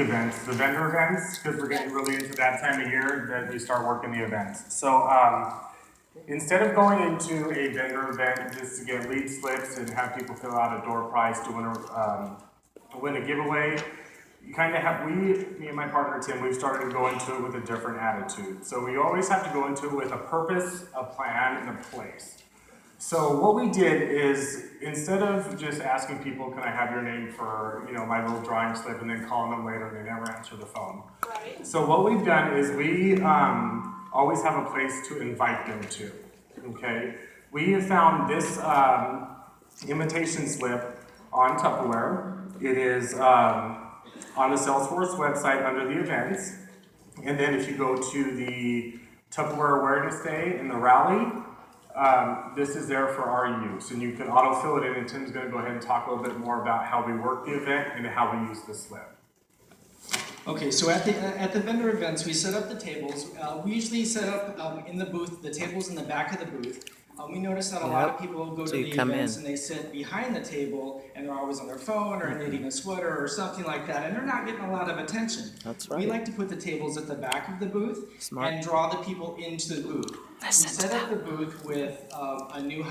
events, the vendor events, because we're getting really into that time of year that we start working the events. So instead of going into a vendor event just to get lead slips and have people fill out a door prize to win a giveaway, you kind of have, me and my partner Tim, we've started to go into it with a different attitude. So we always have to go into it with a purpose, a plan, and a place. So what we did is, instead of just asking people, can I have your name for, my little drawing slip, and then calling them later and they never answer the phone. Right. So what we've done is we always have a place to invite them to, okay? We have found this invitation slip on Tupperware. It is on the Salesforce website under the events. And then if you go to the Tupperware Awareness Day in the rally, this is there for our use, and you can auto-fill it in, and Tim's going to go ahead and talk a little bit more about how we work the event and how we use the slip. Okay, so at the vendor events, we set up the tables. We usually set up in the booth, the tables in the back of the booth. We notice that a lot of people go to the events and they sit behind the table and they're always on their phone or knitting a sweater or something like that, and they're not getting a lot of attention. That's right. We like to put the tables at the back of the booth and draw the people into the booth. We set up the booth with a new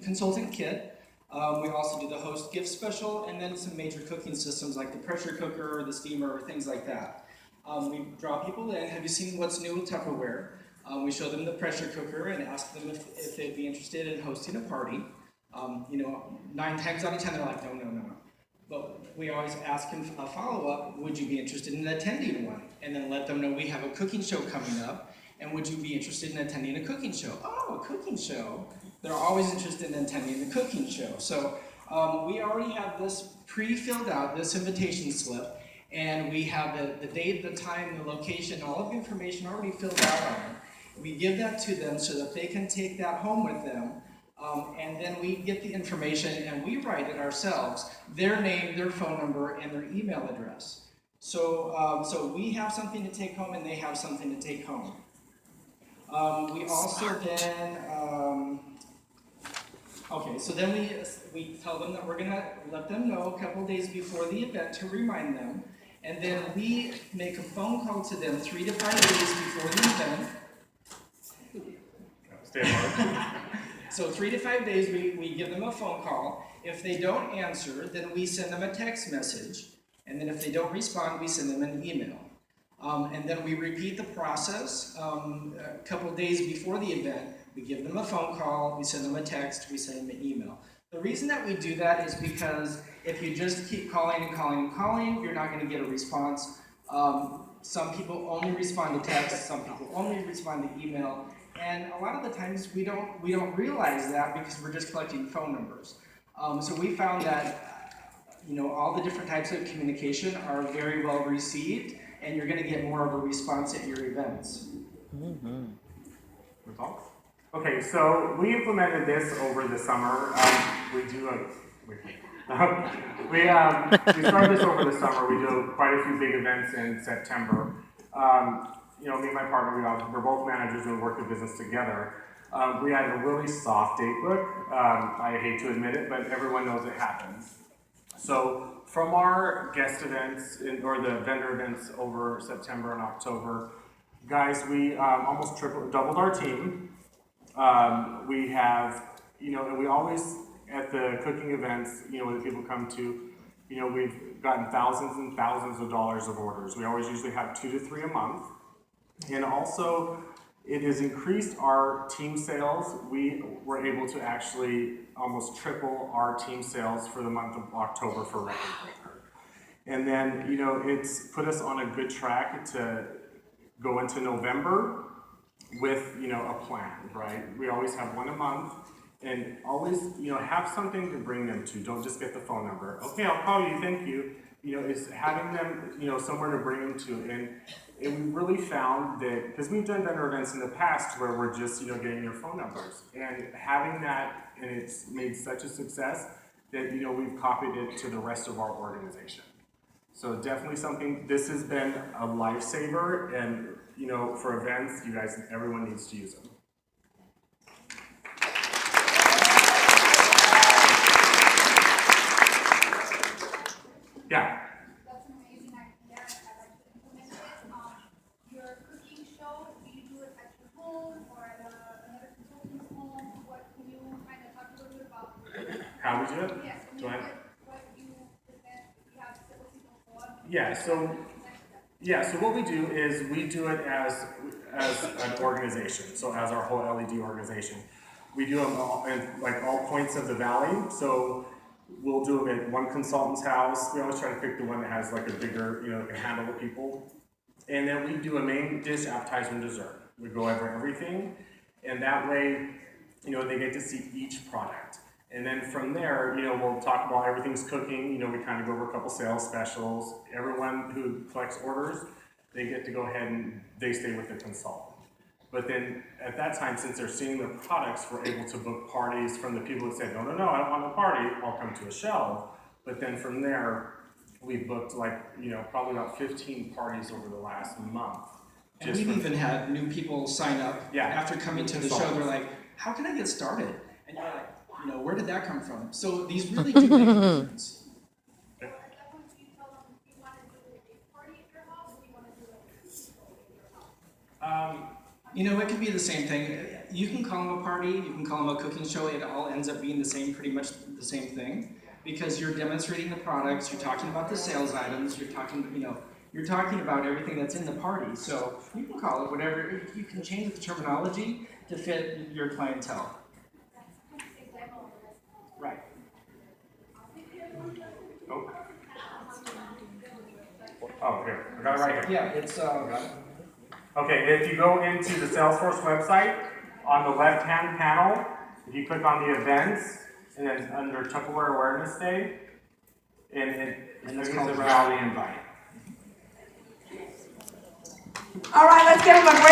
consultant kit. We also do the host gift special, and then some major cooking systems like the pressure cooker, the steamer, things like that. We draw people in. Have you seen what's new with Tupperware? We show them the pressure cooker and ask them if they'd be interested in hosting a party. 9 times out of 10 they're like, no. But we always ask them a follow-up, would you be interested in attending one? And then let them know we have a cooking show coming up, and would you be interested in attending a cooking show? Oh, a cooking show. They're always interested in attending the cooking show. So we already have this pre-filled out, this invitation slip, and we have the date, the time, the location, all of the information already filled out on it. We give that to them so that they can take that home with them, and then we get the information and we write it ourselves, their name, their phone number, and their email address. So we have something to take home and they have something to take home. We also then, so then we tell them that we're going to let them know a couple days before the event to remind them, and then we make a phone call to them 3 to 5 days before the event. So 3 to 5 days we give them a phone call. If they don't answer, then we send them a text message, and then if they don't respond, we send them an email. And then we repeat the process a couple of days before the event. We give them a phone call, we send them a text, we send them an email. The reason that we do that is because if you just keep calling, you're not going to get a response. Some people only respond to text, some people only respond to email, and a lot of the times we don't realize that because we're just collecting phone numbers. So we found that all the different types of communication are very well received, and you're going to get more of a response at your events. Mm-hmm. Results? Okay, so we implemented this over the summer. We started this over the summer. We do quite a few big events in September. Me and my partner, we're both managers and we work the business together. We had a really soft date book. I hate to admit it, but everyone knows it happens. So from our guest events or the vendor events over September and October, guys, we almost doubled our team. We have, and we always, at the cooking events, when people come to, we've gotten thousands and thousands of dollars of orders. We always usually have 2 to 3 a month. And also, it has increased our team sales. We were able to actually almost triple our team sales for the month of October for Record Breaker. And then, it's put us on a good track to go into November with, a plan, right? We always have one a month, and always, have something to bring them to. Don't just get the phone number. Okay, I'll call you, thank you. It's having them, somewhere to bring them to. And we really found that, because we've done vendor events in the past where we're just, getting your phone numbers. And having that, and it's made such a success that, we've copied it to the rest of our organization. So definitely something, this has been a lifesaver, and, for events, everyone needs to use them. Yeah. That's an amazing idea. So what we do is we do it as an organization, so as our whole LED organization. We do them all, in like all points of the valley, so we'll do them at one consultant's house. We always try to pick the one that has like a bigger, that can handle the people. And then we do a main dish, appetizer, and dessert. We go over everything, and that way, they get to see each product. And then from there, we'll talk about everything's cooking. We kind of go over a couple sales specials. Everyone who collects orders, they get to go ahead and they stay with the consultant. But then at that time, since they're seeing the products, we're able to book parties from the people that said, no, I don't want a party, I'll come to a show. But then from there, we've booked probably about 15 parties over the last month. And we've even had new people sign up after coming to the show. They're like, how can I get started? And you're like, where did that come from? So these really do make a difference. It could be the same thing. You can call them a party, you can call them a cooking show. It all ends up being pretty much the same thing, because you're demonstrating the products, you're talking about the sales items, you're talking about everything that's in the party. So you can call it whatever. You can change the terminology to fit your clientele. Right. Oh, here, I got it right here. Yeah, it's Okay, if you go into the Salesforce website, on the left-hand panel, if you click on the events, and then under Tupperware Awareness Day, and it's called the Rally Invite. All right, let's give them a great